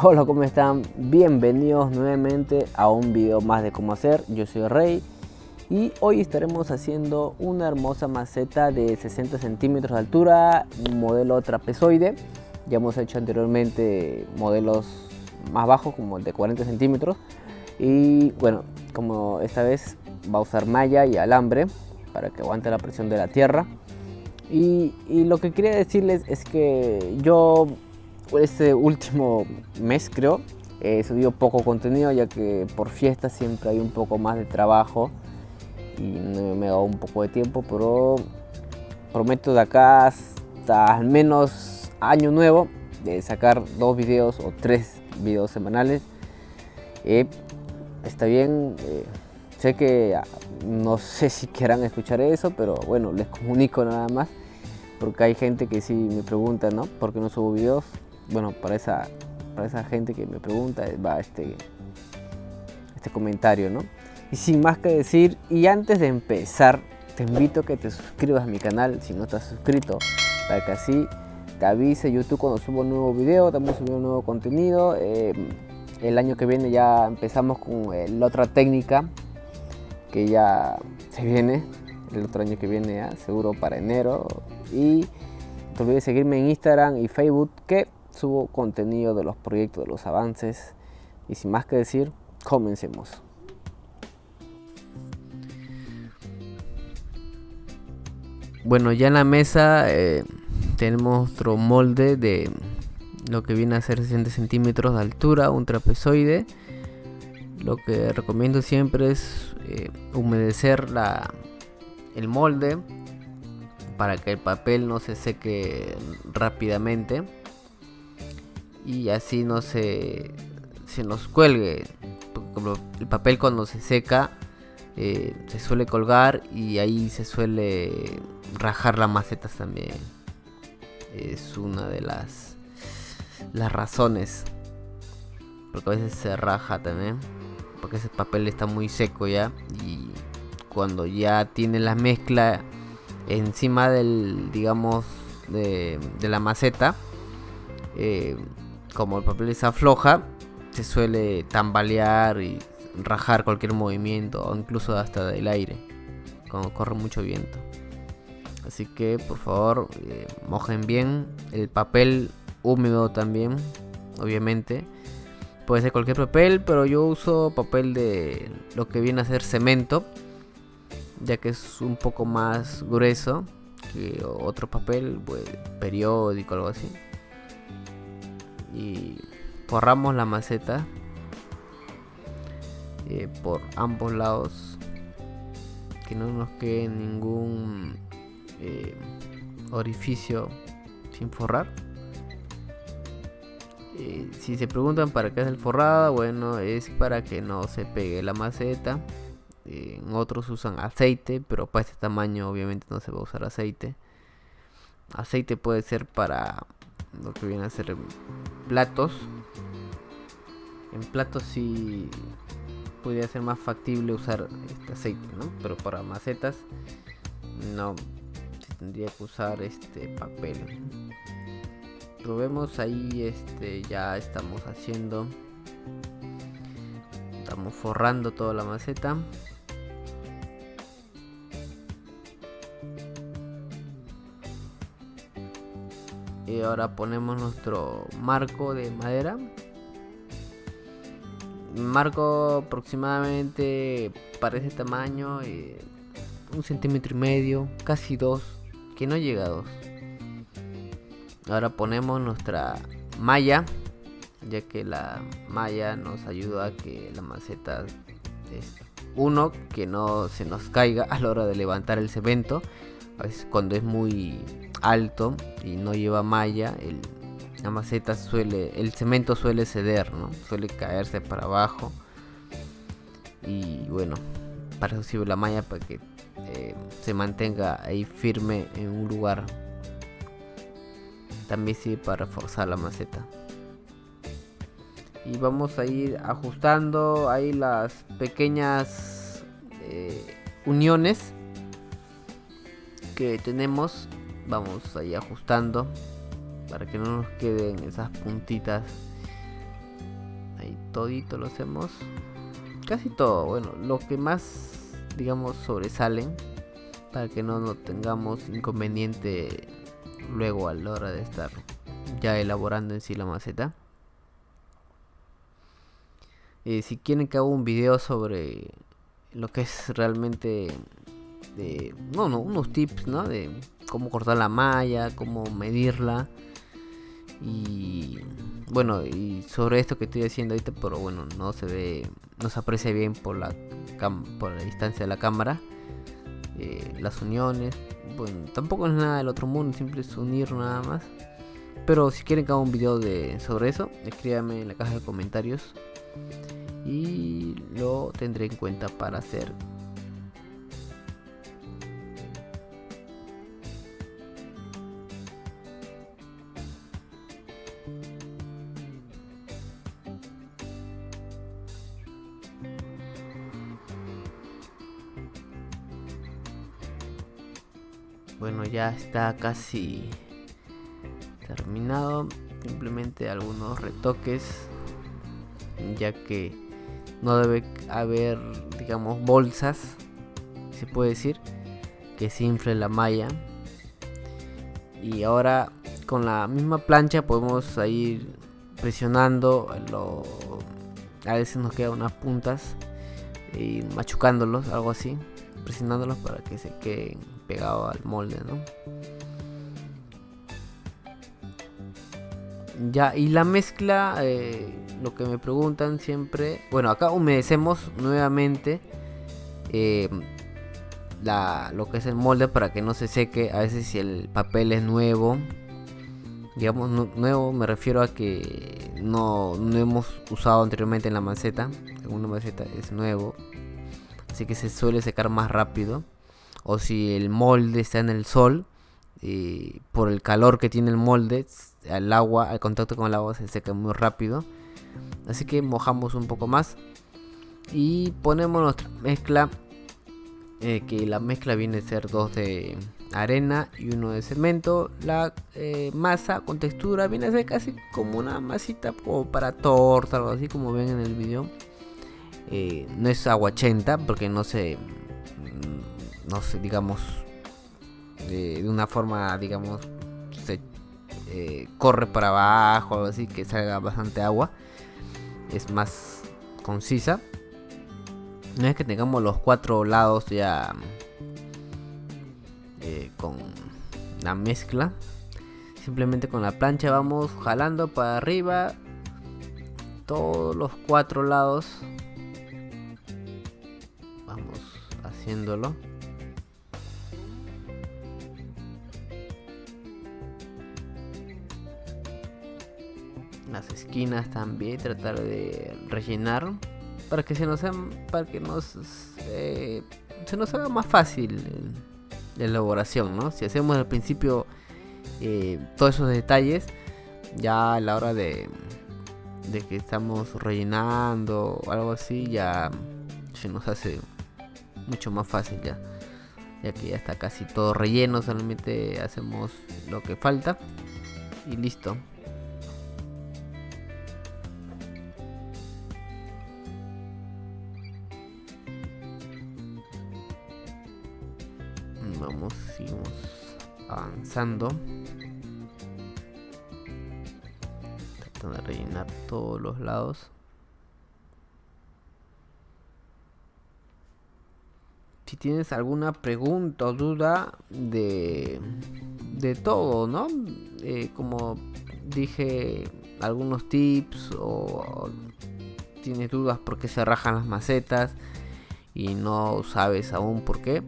Hola, ¿cómo están? Bienvenidos nuevamente a un video más de cómo hacer. Yo soy Rey y hoy estaremos haciendo una hermosa maceta de 60 centímetros de altura, un modelo trapezoide. Ya hemos hecho anteriormente modelos más bajos como el de 40 centímetros y bueno, como esta vez va a usar malla y alambre para que aguante la presión de la tierra. Y lo que quería decirles es que yo este último mes creo he subido poco contenido, ya que por fiestas siempre hay un poco más de trabajo y no me da un poco de tiempo, pero prometo de acá hasta al menos año nuevo de sacar 2 videos o 3 videos semanales. Está bien, sé que no sé si quieran escuchar eso, pero bueno, les comunico nada más, porque hay gente que sí me pregunta, ¿no? ¿Por qué no subo videos? Bueno, para esa gente que me pregunta va este comentario, ¿no? Y sin más que decir, y antes de empezar, te invito a que te suscribas a mi canal si no estás suscrito, para que así te avise YouTube cuando subo un nuevo video, estamos subiendo un nuevo contenido. El año que viene ya empezamos con la otra técnica que ya se viene, el otro año que viene ya, seguro para enero. Y no te olvides de seguirme en Instagram y Facebook, que subo contenido de los proyectos, de los avances. Y sin más que decir, comencemos. Bueno, ya en la mesa tenemos nuestro molde de lo que viene a ser 60 centímetros de altura, un trapezoide. Lo que recomiendo siempre es humedecer el molde para que el papel no se seque rápidamente y así no se nos cuelgue. Como el papel cuando se seca se suele colgar y ahí se suele rajar las macetas también. Es una de las razones porque a veces se raja también, porque ese papel está muy seco ya, y cuando ya tiene la mezcla encima del, digamos, de la maceta, como el papel se afloja, se suele tambalear y rajar cualquier movimiento, o incluso hasta del aire cuando corre mucho viento. Así que por favor mojen bien el papel húmedo también, obviamente. Puede ser cualquier papel, pero yo uso papel de lo que viene a ser cemento, ya que es un poco más grueso que otro papel, pues, periódico, algo así. Y forramos la maceta por ambos lados, que no nos quede ningún orificio sin forrar. Si se preguntan para qué es el forrado, bueno, es para que no se pegue la maceta. Otros usan aceite, pero para este tamaño obviamente no se va a usar aceite. Aceite puede ser para lo que viene a ser platos. En platos sí podría ser más factible usar este aceite, ¿no? Pero para macetas no, se tendría que usar este papel. Probemos ahí, ya estamos forrando toda la maceta. Y ahora ponemos nuestro marco de madera. Marco aproximadamente para ese tamaño, 1,5 centímetros, casi 2, que no llega a 2. Ahora ponemos nuestra malla, ya que la malla nos ayuda a que la maceta, que no se nos caiga a la hora de levantar el cemento. A veces cuando es muy alto y no lleva malla, la maceta el cemento suele ceder, ¿no? Suele caerse para abajo. Y bueno, para eso sirve la malla, para que se mantenga ahí firme en un lugar. También sirve para reforzar la maceta. Y vamos a ir ajustando ahí las pequeñas uniones que tenemos. Vamos ahí ajustando para que no nos queden esas puntitas todito lo hacemos, casi todo. Bueno, lo que más, digamos, sobresalen, para que no tengamos inconveniente luego a la hora de estar ya elaborando en sí la maceta. Si quieren que haga un video sobre lo que es realmente unos tips, ¿no? De cómo cortar la malla, cómo medirla, y bueno, y sobre esto que estoy haciendo ahorita, pero bueno, no se aprecia bien por la distancia de la cámara. Las uniones, bueno, tampoco es nada del otro mundo, simple es unir nada más. Pero si quieren que haga un video sobre eso, escríbanme en la caja de comentarios y lo tendré en cuenta para hacer. Bueno, ya está casi terminado. Simplemente algunos retoques, ya que no debe haber, digamos, bolsas, se puede decir, que se infle la malla. Y ahora con la misma plancha podemos ir presionando a veces nos quedan unas puntas y machucándolos, algo así, presionándolos para que se queden pegados al molde, ¿no? Ya, y la mezcla, lo que me preguntan siempre, bueno, acá humedecemos nuevamente lo que es el molde para que no se seque. A veces si el papel es nuevo, digamos nuevo, me refiero a que no hemos usado anteriormente en la maceta. Una maceta es nuevo, así que se suele secar más rápido. O si el molde está en el sol, por el calor que tiene el molde, al contacto con el agua se seca muy rápido. Así que mojamos un poco más y ponemos nuestra mezcla, que la mezcla viene a ser 2 de arena y 1 de cemento. La masa con textura viene a ser casi como una masita como para torta, algo así como ven en el video. No es aguachenta porque no se digamos, de una forma, digamos, se corre para abajo, algo así, que salga bastante agua. Es más concisa. No es que tengamos los 4 lados ya con la mezcla. Simplemente con la plancha vamos jalando para arriba todos los 4 lados. Vamos haciéndolo. Las esquinas también, tratar de rellenar para que se nos haga más fácil la elaboración, ¿no? Si hacemos al principio todos esos detalles, ya a la hora de que estamos rellenando o algo así, ya se nos hace mucho más fácil, ya que ya está casi todo relleno. Solamente hacemos lo que falta y listo. Seguimos avanzando, tratando de rellenar todos los lados. Si tienes alguna pregunta o duda de todo, ¿no? Como dije, algunos tips, o tienes dudas por qué se rajan las macetas y no sabes aún por qué,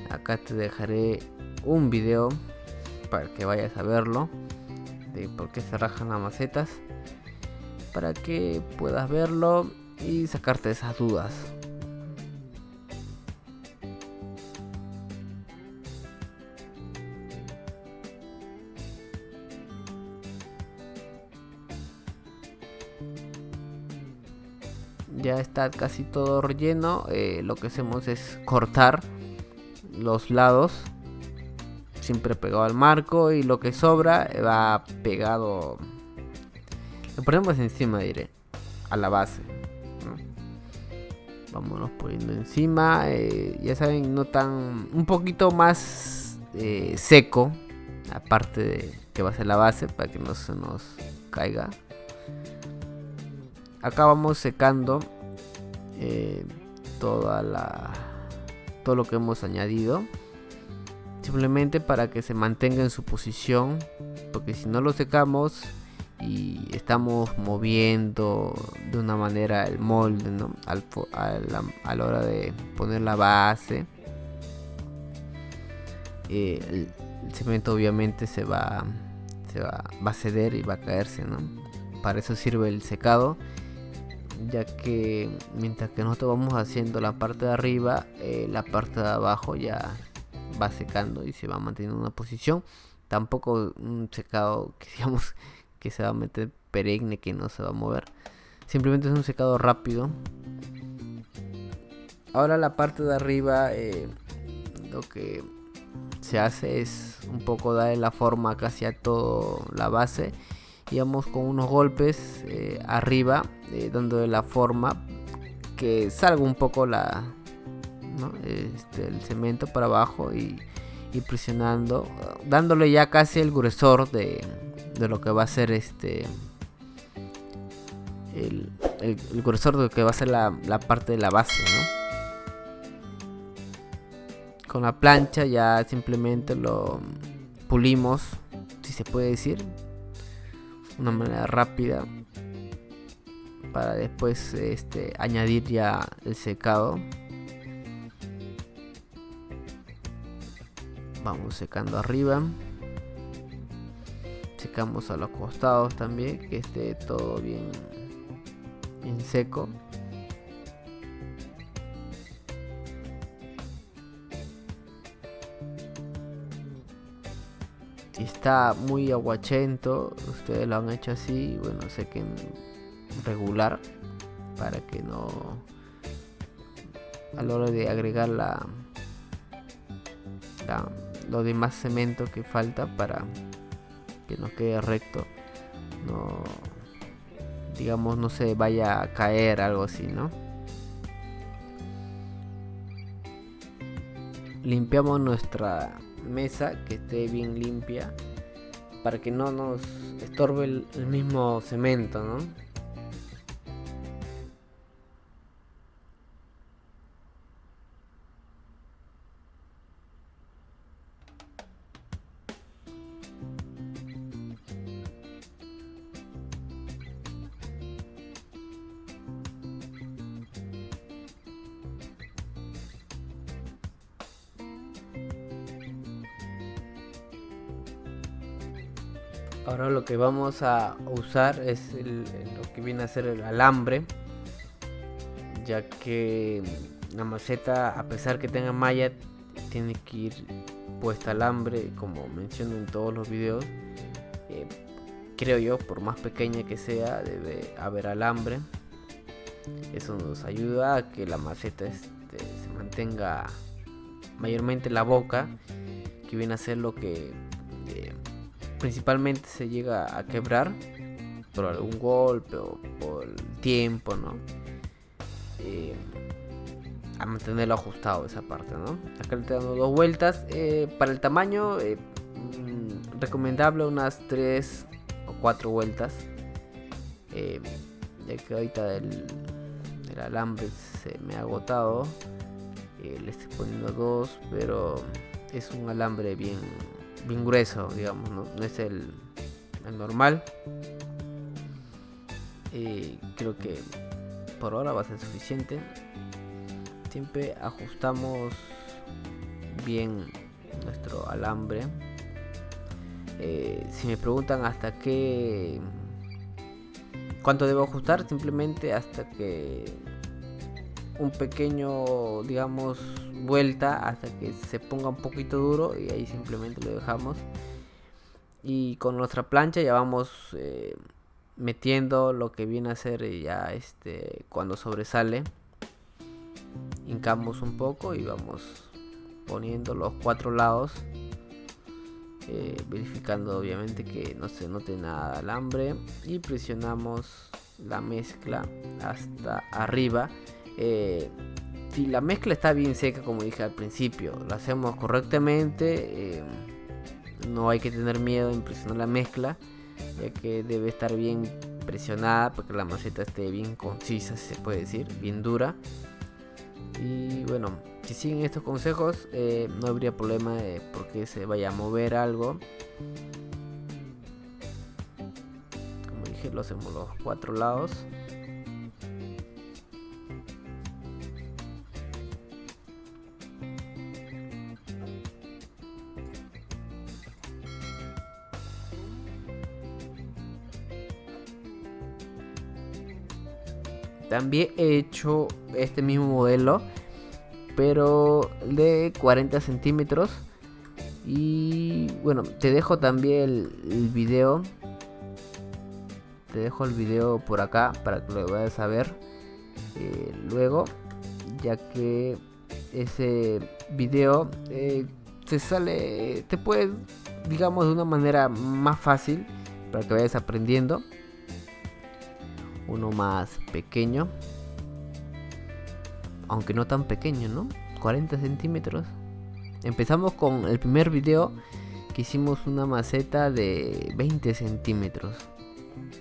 acá te dejaré un video para que vayas a verlo, de por qué se rajan las macetas, para que puedas verlo y sacarte esas dudas. Ya está casi todo relleno. Lo que hacemos es cortar los lados, siempre pegado al marco, y lo que sobra va pegado, lo ponemos encima, diré, a la base, ¿no? Vámonos poniendo encima, ya saben, no tan, un poquito más seco, aparte de que va a ser la base, para que no se nos caiga. Acá vamos secando todo lo que hemos añadido, simplemente para que se mantenga en su posición, porque si no lo secamos y estamos moviendo de una manera el molde, ¿no? A la hora de poner la base, el cemento obviamente va a ceder y va a caerse, ¿no? Para eso sirve el secado, ya que mientras que nosotros vamos haciendo la parte de arriba, la parte de abajo ya va secando y se va manteniendo en una posición. Tampoco un secado que digamos que se va a meter perenne, que no se va a mover. Simplemente es un secado rápido. Ahora la parte de arriba, lo que se hace es un poco darle la forma casi a toda la base. Y vamos con unos golpes arriba, dando la forma que salga un poco ¿no? El cemento para abajo y presionando, dándole ya casi el gruesor de lo que va a ser el gruesor de lo que va a ser la parte de la base, ¿no? Con la plancha ya simplemente lo pulimos, si se puede decir, de una manera rápida, para después añadir ya el secado. Vamos secando arriba, secamos a los costados también, que esté todo bien seco. Si está muy aguachento, ustedes lo han hecho así, bueno, sequen regular, para que no, a la hora de agregar lo demás cemento que falta, para que nos quede recto, no, digamos, no se vaya a caer, algo así, ¿no? Limpiamos nuestra mesa, que esté bien limpia, para que no nos estorbe el mismo cemento, ¿no? Ahora lo que vamos a usar es lo que viene a ser el alambre, ya que la maceta, a pesar que tenga malla, tiene que ir puesta alambre, como menciono en todos los videos. Creo yo, por más pequeña que sea, debe haber alambre. Eso nos ayuda a que la maceta se mantenga mayormente la boca, que viene a ser lo que principalmente se llega a quebrar por algún golpe o por el tiempo, ¿no? A mantenerlo ajustado esa parte, ¿no? Acá le estoy dando 2 vueltas. Para el tamaño, recomendable unas 3 o 4 vueltas, ya que ahorita el alambre se me ha agotado. Le estoy poniendo 2, pero es un alambre bien grueso, digamos, no es el normal. Creo que por ahora va a ser suficiente. Siempre ajustamos bien nuestro alambre. Si me preguntan hasta cuánto debo ajustar, simplemente hasta que un pequeño, digamos, vuelta, hasta que se ponga un poquito duro, y ahí simplemente lo dejamos. Y con nuestra plancha ya vamos metiendo lo que viene a ser ya cuando sobresale, hincamos un poco y vamos poniendo los 4 lados, verificando obviamente que no se note nada de alambre, y presionamos la mezcla hasta arriba. Si la mezcla está bien seca, como dije al principio, lo hacemos correctamente, no hay que tener miedo en presionar la mezcla, ya que debe estar bien presionada para que la maceta esté bien concisa, si se puede decir, bien dura. Y bueno, si siguen estos consejos, no habría problema de porque se vaya a mover algo. Como dije, lo hacemos los 4 lados. También he hecho este mismo modelo, pero de 40 centímetros. Y bueno, te dejo también el video. Te dejo el video por acá para que lo vayas a ver luego, ya que ese video te puede, digamos, de una manera más fácil para que vayas aprendiendo. Uno más pequeño, aunque no tan pequeño, ¿no? 40 centímetros. Empezamos con el primer video que hicimos una maceta de 20 centímetros.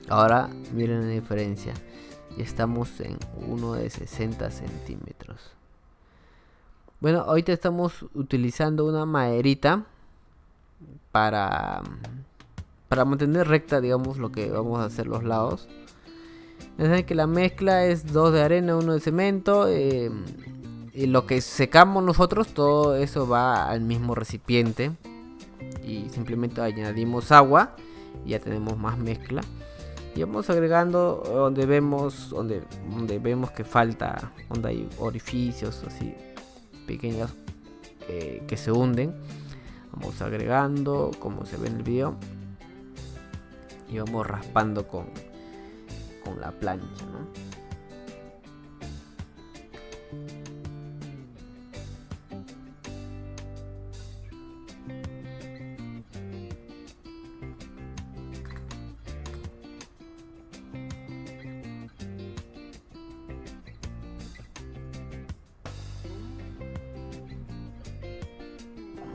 Ahora miren la diferencia, ya estamos en uno de 60 centímetros. Bueno, ahorita estamos utilizando una maderita para mantener recta, digamos, lo que vamos a hacer los lados. Ya saben que la mezcla es 2 de arena, 1 de cemento, y lo que secamos nosotros, todo eso va al mismo recipiente y simplemente añadimos agua y ya tenemos más mezcla. Y vamos agregando donde vemos que falta, donde hay orificios así pequeños que se hunden. Vamos agregando como se ve en el video y vamos raspando con la plancha, ¿no?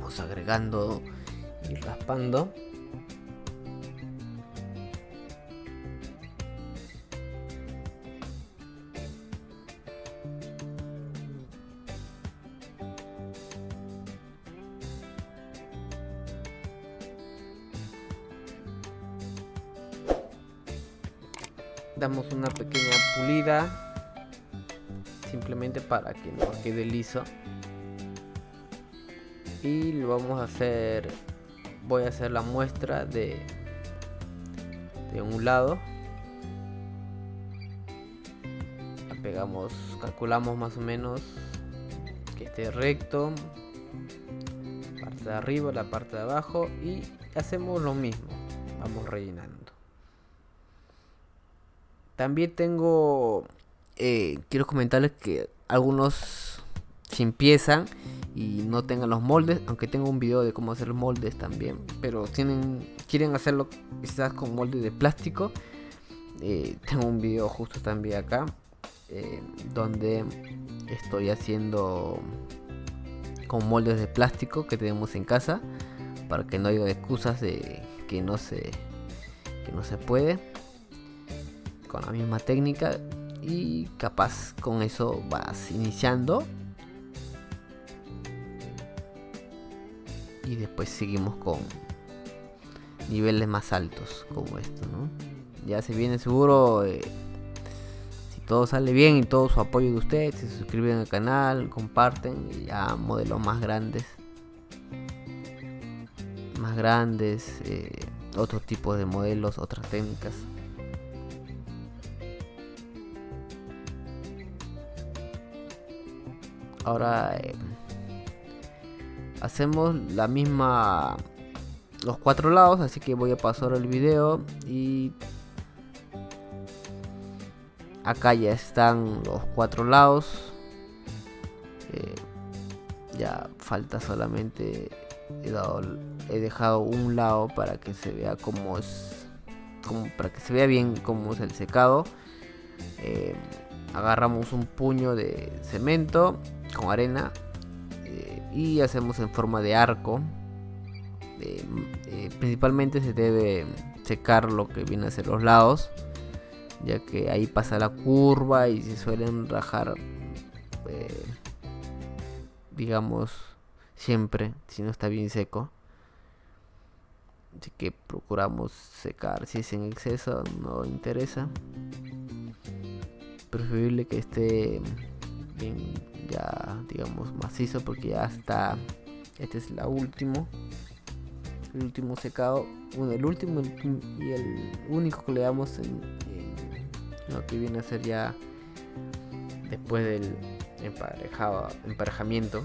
Vamos agregando y raspando. Damos una pequeña pulida simplemente para que no quede liso. Y lo vamos a hacer, voy a hacer la muestra de un lado. La pegamos, calculamos más o menos que esté recto, la parte de arriba, la parte de abajo, y hacemos lo mismo, vamos rellenando. También tengo, quiero comentarles que algunos, si empiezan y no tengan los moldes, aunque tengo un video de cómo hacer moldes también, pero quieren hacerlo quizás con moldes de plástico, tengo un video justo también acá, donde estoy haciendo con moldes de plástico que tenemos en casa, para que no haya excusas de que no se puede, con la misma técnica, y capaz con eso vas iniciando y después seguimos con niveles más altos como esto, ¿no? Ya se viene seguro, si todo sale bien y todo su apoyo de ustedes, se suscriben al canal, comparten, y ya modelos más grandes, otros tipos de modelos, otras técnicas. Ahora hacemos la misma, los 4 lados, así que voy a pasar el video y acá ya están los 4 lados. Ya falta solamente, he dejado un lado para que se vea para que se vea bien cómo es el secado. Agarramos un puño de cemento con arena y hacemos en forma de arco. Principalmente se debe secar lo que viene a ser los lados, ya que ahí pasa la curva y se suelen rajar, digamos, siempre si no está bien seco. Así que procuramos secar. Si es en exceso no interesa, preferible que esté bien, ya digamos macizo, porque ya está. Este es el último secado, bueno, el último y el único que le damos en lo que viene a ser ya después del emparejamiento.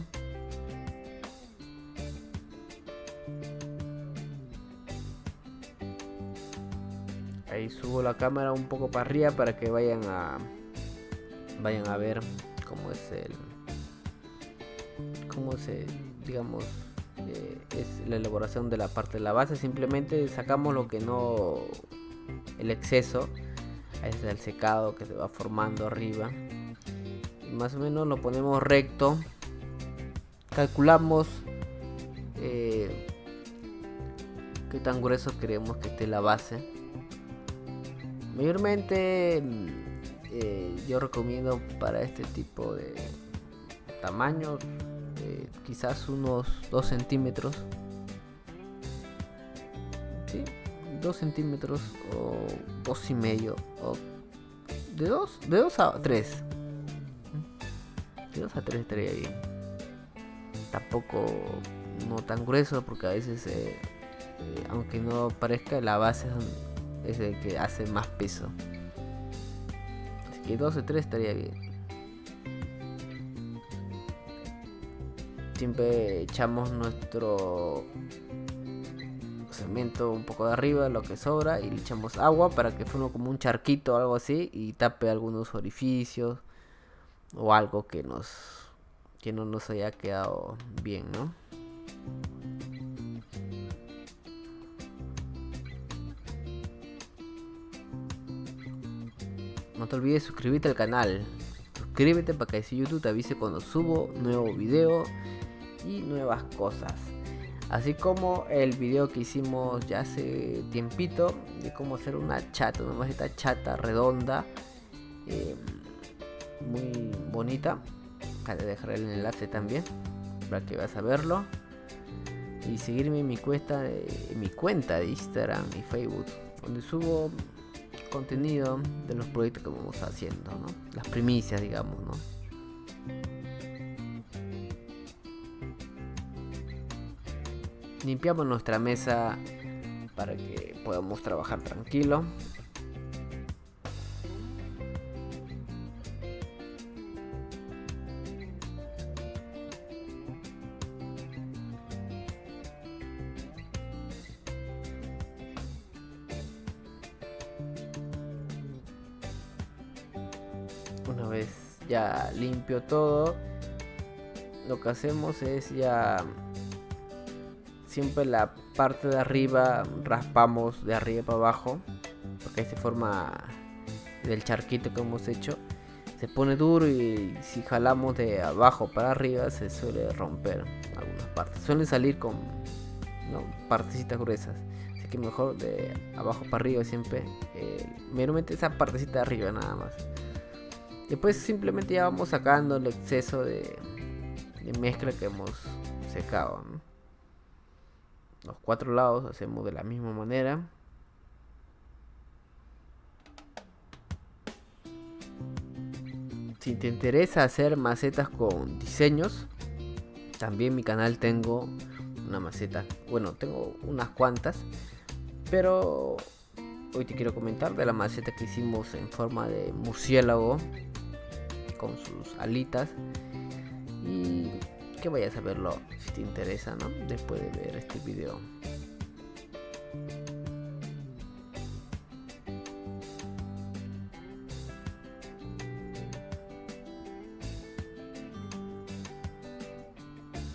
Ahí subo la cámara un poco para arriba para que vayan a ver cómo es digamos, es la elaboración de la parte de la base. Simplemente sacamos lo que no, el exceso, es el secado que se va formando arriba, y más o menos lo ponemos recto. Calculamos qué tan grueso queremos que esté la base. Mayormente yo recomiendo para este tipo de tamaño quizás unos 2 centímetros. ¿Sí? 2 centímetros o 2,5, o de 2 a 3. De 2 a 3 estaría bien. Tampoco no tan grueso, porque a veces aunque no parezca, la base es el que hace más peso. Así que 2 o 3 estaría bien. Siempre echamos nuestro cemento un poco de arriba, lo que sobra, y le echamos agua para que forme como un charquito o algo así y tape algunos orificios o algo que no nos haya quedado bien, ¿no? No te olvides suscribirte al canal. Suscríbete para que así YouTube te avise cuando subo nuevo video y nuevas cosas. Así como el video que hicimos ya hace tiempito de cómo hacer una maceta chata redonda, muy bonita. Acá te dejaré el enlace también para que vas a verlo. Y seguirme en mi cuenta de Instagram y Facebook, donde subo contenido de los proyectos que vamos haciendo, ¿no? Las primicias, digamos, ¿no? Limpiamos nuestra mesa para que podamos trabajar tranquilo. Una vez ya limpio todo, lo que hacemos es ya siempre la parte de arriba raspamos de arriba para abajo, porque ahí se forma del charquito que hemos hecho, se pone duro, y si jalamos de abajo para arriba se suele romper algunas partes, suelen salir con partecitas gruesas, así que mejor de abajo para arriba siempre, meramente esa partecita de arriba nada más. Después simplemente ya vamos sacando el exceso de mezcla que hemos secado, ¿no? Los 4 lados hacemos de la misma manera. Si te interesa hacer macetas con diseños, también en mi canal tengo una maceta. Bueno, tengo unas cuantas, pero hoy te quiero comentar de la maceta que hicimos en forma de murciélago con sus alitas, y que vayas a verlo si te interesa, ¿no? Después de ver este video.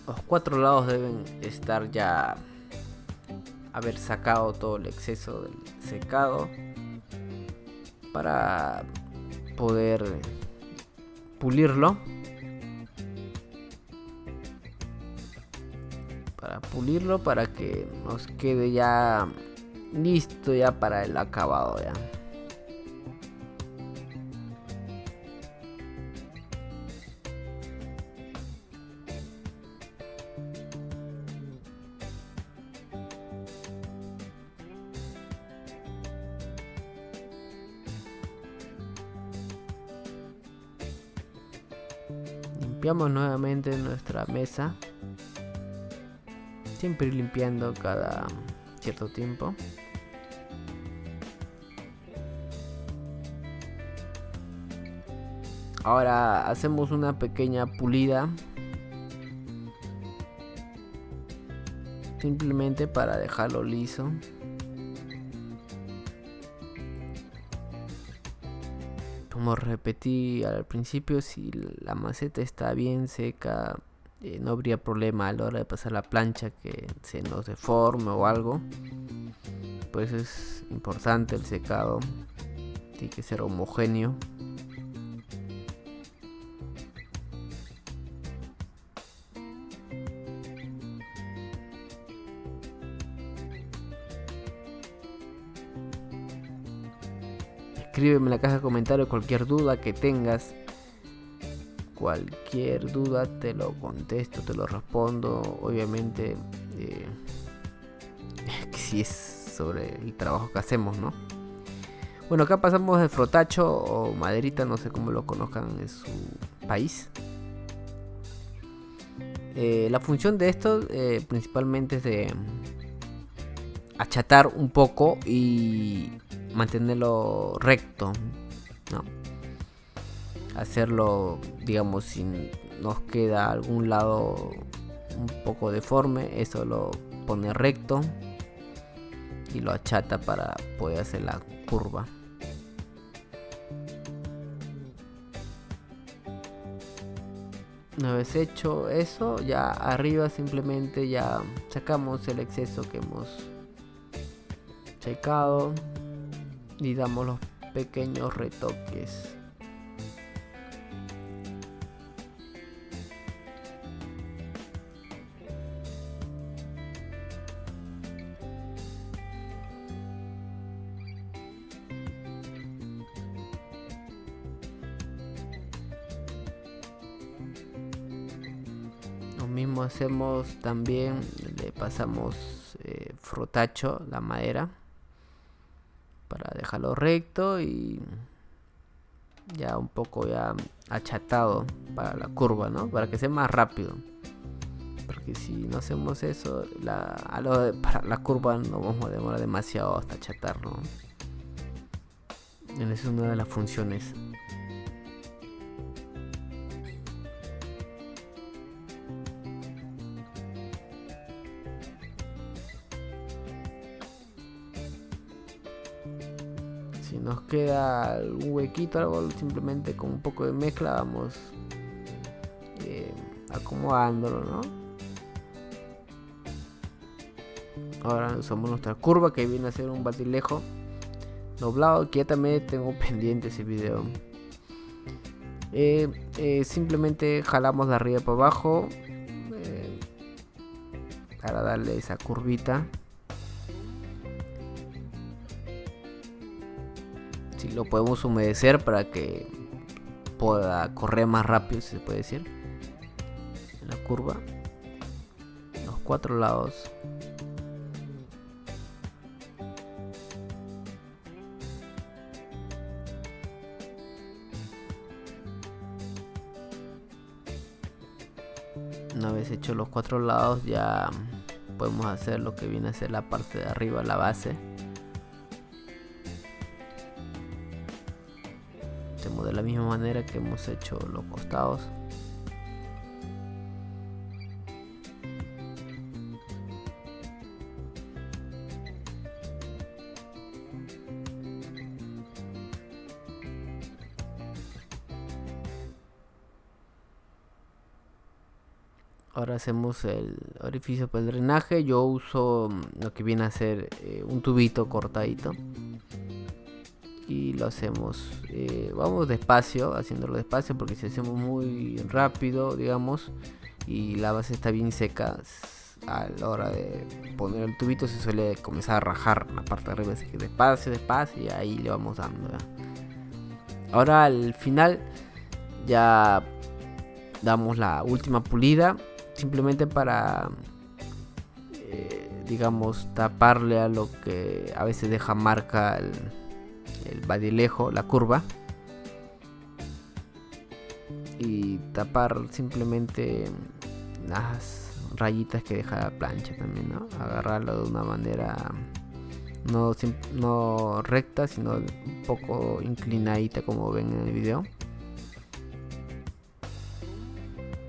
Los 4 lados deben estar ya, haber sacado todo el exceso del secado, para poder pulirlo. Para que nos quede ya listo ya para el acabado ya. Limpiamos nuevamente nuestra mesa, siempre limpiando cada cierto tiempo. Ahora hacemos una pequeña pulida, simplemente para dejarlo liso. Como repetí al principio, si la maceta está bien seca, no habría problema a la hora de pasar la plancha que se nos deforme o algo. Por eso es importante el secado, tiene que ser homogéneo. Escríbeme en la caja de comentarios cualquier duda que tengas. Cualquier duda te lo contesto, te lo respondo. Obviamente, si es sobre el trabajo que hacemos, ¿no? Bueno, acá pasamos de frotacho o maderita, no sé cómo lo conozcan en su país. La función de esto principalmente es de achatar un poco y mantenerlo recto, ¿no? Hacerlo, digamos, si nos queda algún lado un poco deforme, eso lo pone recto y lo achata para poder hacer la curva. Una vez hecho eso, ya arriba simplemente ya sacamos el exceso que hemos secado y damos los pequeños retoques. Lo mismo hacemos también, le pasamos frotacho, la madera, para dejarlo recto y ya un poco ya achatado para la curva, ¿no? Para que sea más rápido. Porque si no hacemos eso, para la curva nos vamos a demorar demasiado hasta achatarlo. Esa es una de las funciones. Si nos queda algún huequito, algo, simplemente con un poco de mezcla vamos acomodándolo, ¿no? Ahora usamos nuestra curva, que viene a ser un batilejo doblado, que ya también tengo pendiente ese video. Simplemente jalamos de arriba para abajo para darle esa curvita. Si lo podemos humedecer para que pueda correr más rápido, si se puede decir, en la curva, los 4 lados. Una vez hecho los 4 lados, ya podemos hacer lo que viene a ser la parte de arriba, la base. Hacemos de la misma manera que hemos hecho los costados. Ahora hacemos el orificio para el drenaje. Yo uso lo que viene a ser un tubito cortadito. y lo hacemos, vamos despacio, haciéndolo despacio, porque si hacemos muy rápido, digamos, y la base está bien seca, a la hora de poner el tubito se suele comenzar a rajar la parte de arriba, así que despacio y ahí le vamos dando, ¿ya? Ahora al final ya damos la última pulida, simplemente para digamos taparle a lo que a veces deja marca el badilejo, la curva, y tapar simplemente las rayitas que deja la plancha también, ¿no? Agarrarlo de una manera no recta, sino un poco inclinadita, como ven en el video.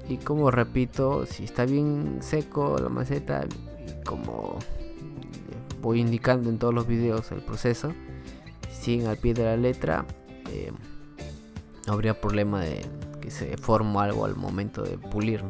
Y como repito, si está bien seco la maceta, como voy indicando en todos los videos el proceso, siguen al pie de la letra, no habría problema de que se forme algo al momento de pulir.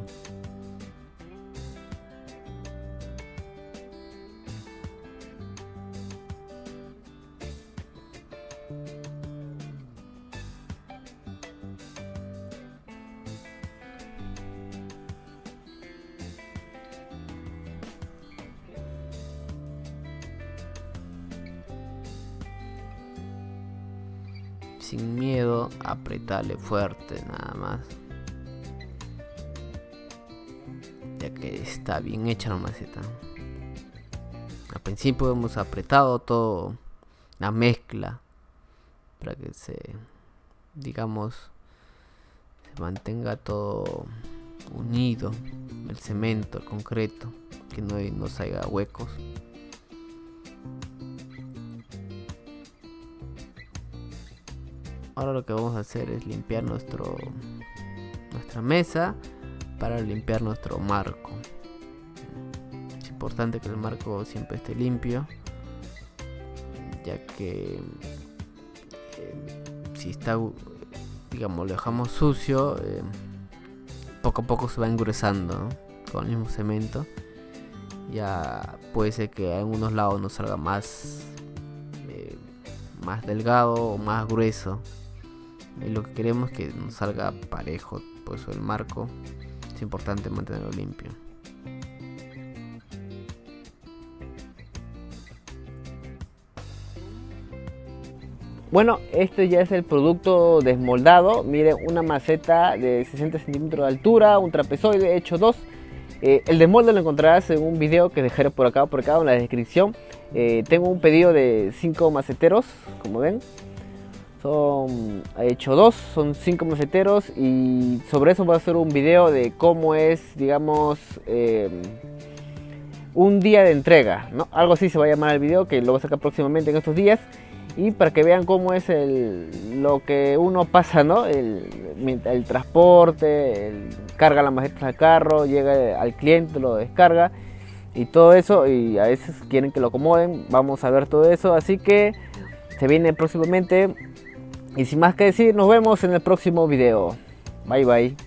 Sin miedo, apretarle fuerte nada más, ya que está bien hecha la maceta. Al principio hemos apretado todo la mezcla para que digamos, se mantenga todo unido, el cemento, el concreto, que no salga huecos. Ahora lo que vamos a hacer es limpiar nuestra mesa para limpiar nuestro marco. Es importante que el marco siempre esté limpio, ya que si está, digamos, lo dejamos sucio, poco a poco se va engrosando, ¿no? Con el mismo cemento. Ya puede ser que a algunos lados nos salga más delgado o más grueso. Y lo que queremos es que nos salga parejo, por eso el marco es importante mantenerlo limpio. Bueno, este ya es el producto desmoldado. Miren, una maceta de 60 centímetros de altura, un trapezoide hecho 2. El desmolde lo encontrarás en un video que dejaré por acá en la descripción. Tengo un pedido de 5 maceteros, como ven. He hecho 2, son 5 maceteros, y sobre eso voy a hacer un video de cómo es, digamos, un día de entrega, ¿no? Algo así se va a llamar el video, que lo voy a sacar próximamente en estos días, y para que vean cómo es lo que uno pasa, ¿no? El transporte, carga las macetas al carro, llega al cliente, lo descarga y todo eso, y a veces quieren que lo acomoden. Vamos a ver todo eso, así que se viene próximamente. Y sin más que decir, nos vemos en el próximo video. Bye bye.